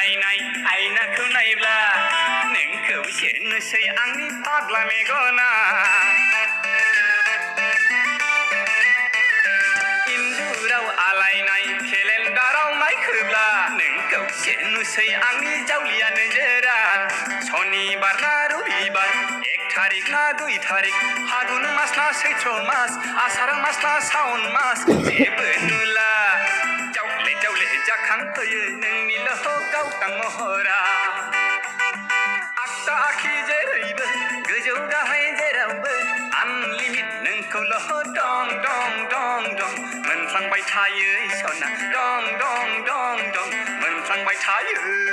आलायनाय आयनाखौ नायब्ला नोंखौ सेनोसै आंनि फाग्ला मेगना इन्जुराव आलायनाय केलेन्डाराव नायखोब्ला नोंखौ सेनोसै आंनि जावलिया नोजोरा शनिबार ना रबिबार 1 तारिख ना 2 तारिख फागुन मास ना सैत्र मास आसार मास ना सावन मास जेबो नुला जावले जावले जाखांफैयो नोंनिल' गावदां महरा आगदा आखि जेरैबो गोजौ गाहाय जेरावबो आनलिमिट नोंखौल' दं दं दं दं मोनफ्लांबाय थायो सना दं दं दं दं मोनफ्लांबाय थायो